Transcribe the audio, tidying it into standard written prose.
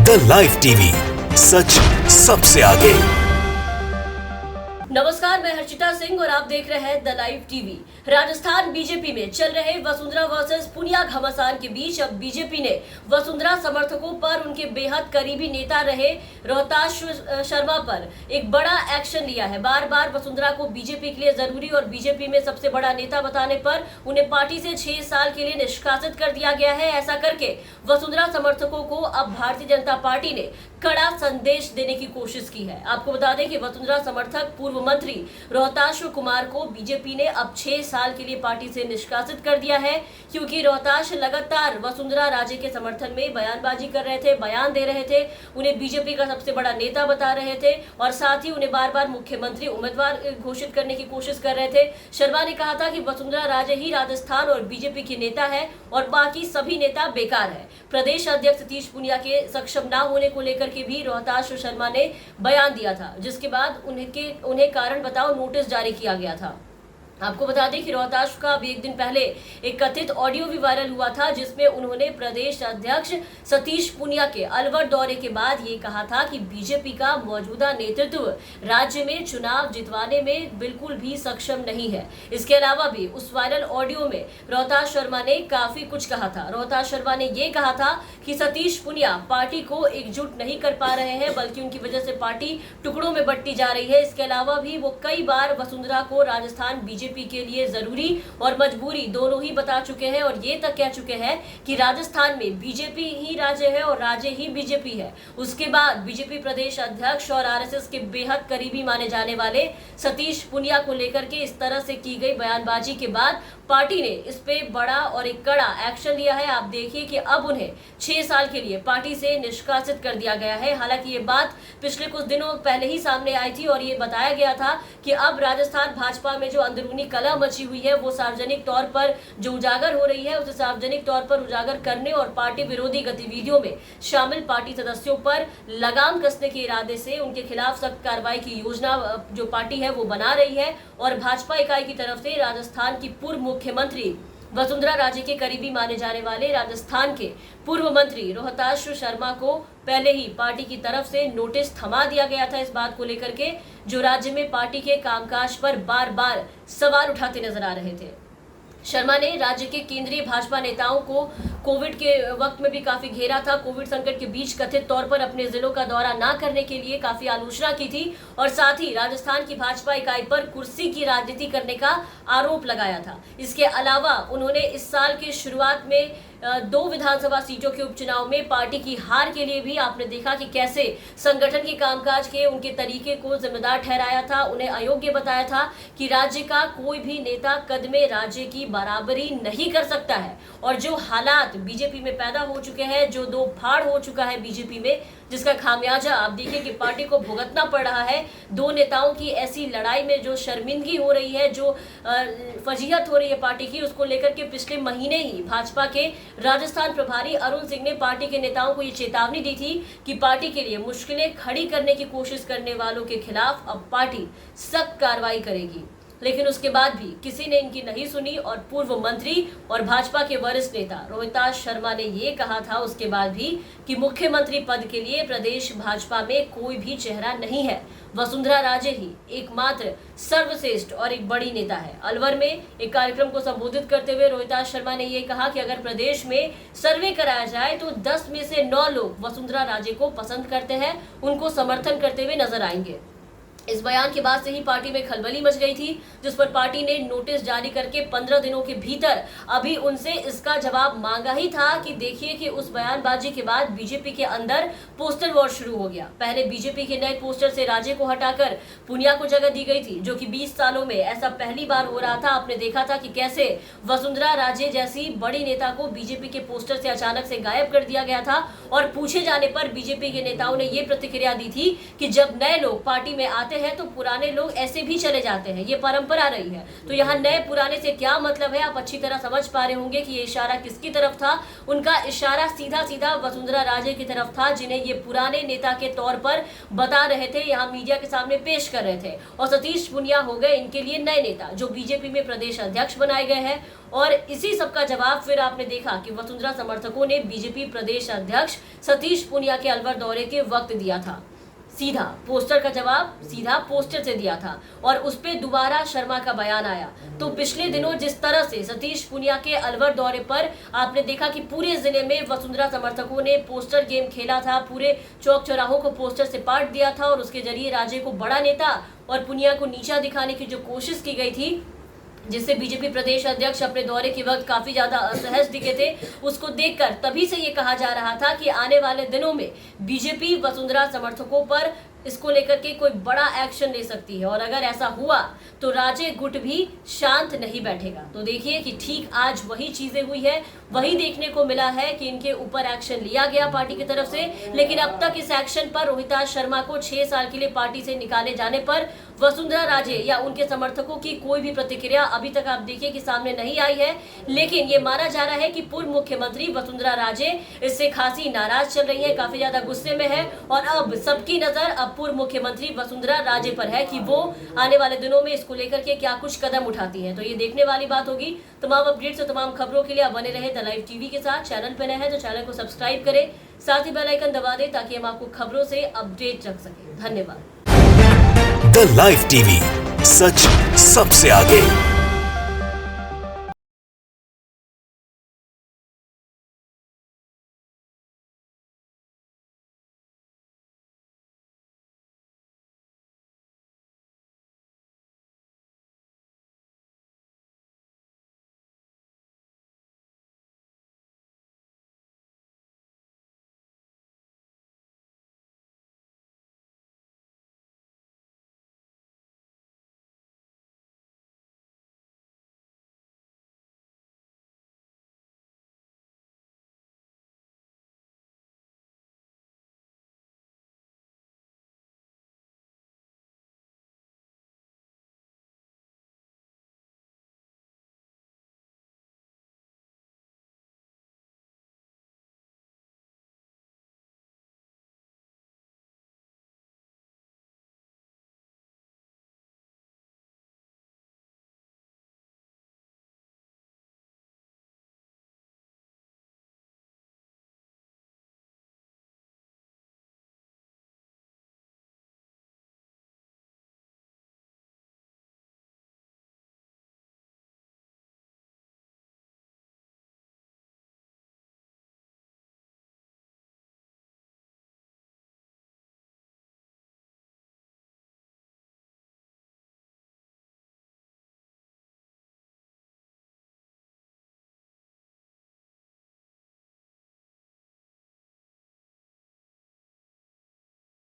The live TV, सच सबसे आगे। नमस्कार, मैं हर्षिता सिंह और आप देख रहे हैं the live TV. Rajasthan BJP में चल रहे वसुंधरा वर्सेस पुनिया घमासान के बीच अब बीजेपी ने वसुंधरा समर्थकों पर उनके बेहद करीबी नेता रहे रोहताश शर्मा पर एक बड़ा एक्शन लिया है। बार बार वसुंधरा को बीजेपी के लिए जरूरी और बीजेपी में सबसे बड़ा नेता बताने पर उन्हें पार्टी से 6 साल के लिए निष्कासित कर दिया गया है। ऐसा करके वसुंधरा समर्थकों को अब भारतीय जनता पार्टी ने कड़ा संदेश देने की कोशिश की है। आपको बता दें कि वसुंधरा समर्थक पूर्व मंत्री रोहताश कुमार को बीजेपी ने अब 6 साल के लिए पार्टी से निष्कासित कर दिया है, क्योंकि रोहताश लगातार वसुंधरा राजे के समर्थन में बयानबाजी कर रहे थे, बयान दे रहे थे, उन्हें बीजेपी का सबसे बड़ा नेता बता रहे थे और साथ ही उन्हें बार बार मुख्यमंत्री उम्मीदवार घोषित करने की कोशिश कर रहे थे। शर्मा ने कहा था कि वसुंधरा राजे ही राजस्थान और बीजेपी की नेता है और बाकी सभी नेता बेकार है। प्रदेश अध्यक्ष सतीश पूनिया के सक्षम न होने को लेकर के भी रोहताश शर्मा ने बयान दिया था, जिसके बाद उन्हें कारण बताओ नोटिस जारी किया गया था। आपको बता दें कि रोहताश का अभी एक दिन पहले एक कथित ऑडियो भी वायरल हुआ था, जिसमें उन्होंने प्रदेश अध्यक्ष सतीश पूनिया के अलवर दौरे के बाद ये कहा था कि बीजेपी का मौजूदा नेतृत्व राज्य में चुनाव जितवाने में बिल्कुल भी सक्षम नहीं है। इसके अलावा भी उस वायरल ऑडियो में रोहताश शर्मा ने काफी कुछ कहा था। रोहताश शर्मा ने ये कहा था कि सतीश पूनिया पार्टी को एकजुट नहीं कर पा रहे हैं, बल्कि उनकी वजह से पार्टी टुकड़ों में बंटी जा रही है। इसके अलावा भी वो कई बार वसुंधरा को राजस्थान बीजेपी के लिए जरूरी और मजबूरी दोनों ही बता चुके हैं और ये तक कह चुके हैं कि राजस्थान में बीजेपी ही राज्य है और राज्य ही बीजेपी है। उसके बाद बीजेपी प्रदेश अध्यक्ष और आरएसएस के बेहद करीबी माने जाने वाले सतीश पूनिया को लेकर के इस तरह से की गई बयानबाजी के बाद पार्टी ने इस पे बड़ा और एक कड़ा एक्शन लिया है। आप देखिए कि अब उन्हें 6 साल के लिए पार्टी से निष्कासित कर दिया गया है। हालांकि ये बात पिछले कुछ दिनों पहले ही सामने आई थी और ये बताया गया था कि अब राजस्थान भाजपा में जो अंदरूनी कलह मची हुई है वो सार्वजनिक तौर पर जो उजागर हो रही है उसे सार्वजनिक तौर पर उजागर करने और पार्टी विरोधी गतिविधियों में शामिल पार्टी सदस्यों पर लगाम कसने के इरादे से उनके खिलाफ सख्त कार्रवाई की योजना जो पार्टी है वो बना रही है। और भाजपा इकाई की तरफ से राजस्थान की पूर्व मुख्यमंत्री वसुंधरा राजे के करीबी माने जाने वाले राजस्थान के पूर्व मंत्री रोहताश शर्मा को पहले ही पार्टी की तरफ से नोटिस थमा दिया गया था इस बात को लेकर के, जो राज्य में पार्टी के कामकाज पर बार बार सवाल उठाते नजर आ रहे थे। शर्मा ने राज्य के केंद्रीय भाजपा नेताओं को कोविड के वक्त में भी काफी घेरा था। कोविड संकट के बीच कथित तौर पर अपने जिलों का दौरा न करने के लिए काफी आलोचना की थी और साथ ही राजस्थान की भाजपा इकाई पर कुर्सी की राजनीति करने का आरोप लगाया था। इसके अलावा उन्होंने इस साल के शुरुआत में 2 विधानसभा सीटों के उपचुनाव में पार्टी की हार के लिए भी आपने देखा कि कैसे संगठन के कामकाज के उनके तरीके को जिम्मेदार ठहराया था, उन्हें अयोग्य बताया था कि राज्य का कोई भी नेता कद में राज्य की बराबरी नहीं कर सकता है। और जो हालात बीजेपी में पैदा हो चुके हैं, जो 2 फाड़ हो चुका है बीजेपी में, जिसका खामियाजा आप देखिए कि पार्टी को भुगतना पड़ रहा है। 2 नेताओं की ऐसी लड़ाई में जो शर्मिंदगी हो रही है, जो फजीहत हो रही है पार्टी की, उसको लेकर के पिछले महीने ही भाजपा के राजस्थान प्रभारी अरुण सिंह ने पार्टी के नेताओं को ये चेतावनी दी थी कि पार्टी के लिए मुश्किलें खड़ी करने की कोशिश करने वालों के खिलाफ अब पार्टी सख्त कार्रवाई करेगी। लेकिन उसके बाद भी किसी ने इनकी नहीं सुनी और पूर्व मंत्री और भाजपा के वरिष्ठ नेता रोहताश शर्मा ने ये कहा था उसके बाद भी कि मुख्यमंत्री पद के लिए प्रदेश भाजपा में कोई भी चेहरा नहीं है, वसुंधरा राजे ही एकमात्र सर्वश्रेष्ठ और एक बड़ी नेता है। अलवर में एक कार्यक्रम को संबोधित करते हुए रोहताश शर्मा ने यह कहा कि अगर प्रदेश में सर्वे कराया जाए तो 10 में से 9 लोग वसुंधरा राजे को पसंद करते हैं, उनको समर्थन करते हुए नजर आएंगे। इस बयान के बाद से ही पार्टी में खलबली मच गई थी, जिस पर पार्टी ने नोटिस जारी करके 15 दिनों के भीतर अभी उनसे इसका जवाब मांगा ही था कि देखिए कि उस बयानबाजी के बाद बीजेपी के अंदर पोस्टर वॉर शुरू हो गया। पहले बीजेपी के नए पोस्टर से राजे को हटाकर पुनिया को जगह दी गई थी, जो कि 20 सालों में ऐसा पहली बार हो रहा था। आपने देखा था कि कैसे वसुंधरा राजे जैसी बड़ी नेता को बीजेपी के पोस्टर से अचानक से गायब कर दिया गया था और पूछे जाने पर बीजेपी के नेताओं ने यह प्रतिक्रिया दी थी कि जब नए लोग पार्टी में आते आते हैं तो पुराने लोग ऐसे भी चले जाते हैं, ये परंपरा रही है। तो यहाँ नए पुराने से क्या मतलब है, आप अच्छी तरह समझ पा रहे होंगे कि ये इशारा किसकी तरफ था। उनका इशारा सीधा सीधा वसुंधरा राजे की तरफ था, जिन्हें ये पुराने नेता के तौर पर बता रहे थे, यहाँ मीडिया के सामने पेश कर रहे थे। और सतीश पुनिया हो गए इनके लिए नए नेता, जो बीजेपी में प्रदेश अध्यक्ष बनाए गए हैं। और इसी सबका जवाब फिर आपने देखा कि वसुंधरा समर्थकों ने बीजेपी प्रदेश अध्यक्ष सतीश पुनिया के अलवर दौरे के वक्त दिया था। सीधा पोस्टर का जवाब सीधा पोस्टर से दिया था और उस पे दोबारा शर्मा का बयान आया। तो पिछले दिनों जिस तरह से सतीश पुनिया के अलवर दौरे पर आपने देखा कि पूरे जिले में वसुंधरा समर्थकों ने पोस्टर गेम खेला था, पूरे चौक चौराहों को पोस्टर से पाट दिया था और उसके जरिए राजे को बड़ा नेता और पुनिया को नीचा दिखाने की जो कोशिश की गई थी, जिससे बीजेपी प्रदेश अध्यक्ष अपने दौरे के वक्त काफी ज्यादा असहज दिखे थे, उसको देखकर तभी से ये कहा जा रहा था कि आने वाले दिनों में बीजेपी वसुंधरा समर्थकों पर इसको लेकर के कोई बड़ा एक्शन ले सकती है। और अगर ऐसा हुआ तो राजे गुट भी शांत नहीं बैठेगा। तो देखिए कि ठीक आज वही चीजें हुई है, वही देखने को मिला है कि इनके ऊपर एक्शन लिया गया पार्टी की तरफ से। लेकिन अब तक इस एक्शन पर रोहिताज शर्मा को 6 साल के लिए पार्टी से निकाले जाने पर वसुंधरा राजे या उनके समर्थकों की कोई भी प्रतिक्रिया अभी तक आप देखिए कि सामने नहीं आई है। लेकिन ये माना जा रहा है कि पूर्व मुख्यमंत्री वसुंधरा राजे इससे खासी नाराज चल रही है, काफी ज्यादा गुस्से में है। और अब सबकी नजर अब पूर्व मुख्यमंत्री वसुंधरा राजे पर है कि वो आने वाले दिनों में इसको लेकर के क्या कुछ कदम उठाती हैं। तो ये देखने वाली बात होगी। तमाम अपडेट्स और तमाम खबरों के लिए आप बने रहे द लाइव टीवी के साथ। चैनल पर नए हैं तो चैनल को सब्सक्राइब करें, साथ ही बेल आइकन दबा दें ताकि हम आपको खबरों से अपडेट रख सकें। धन्यवाद। द लाइव टीवी, सच सबसे आगे।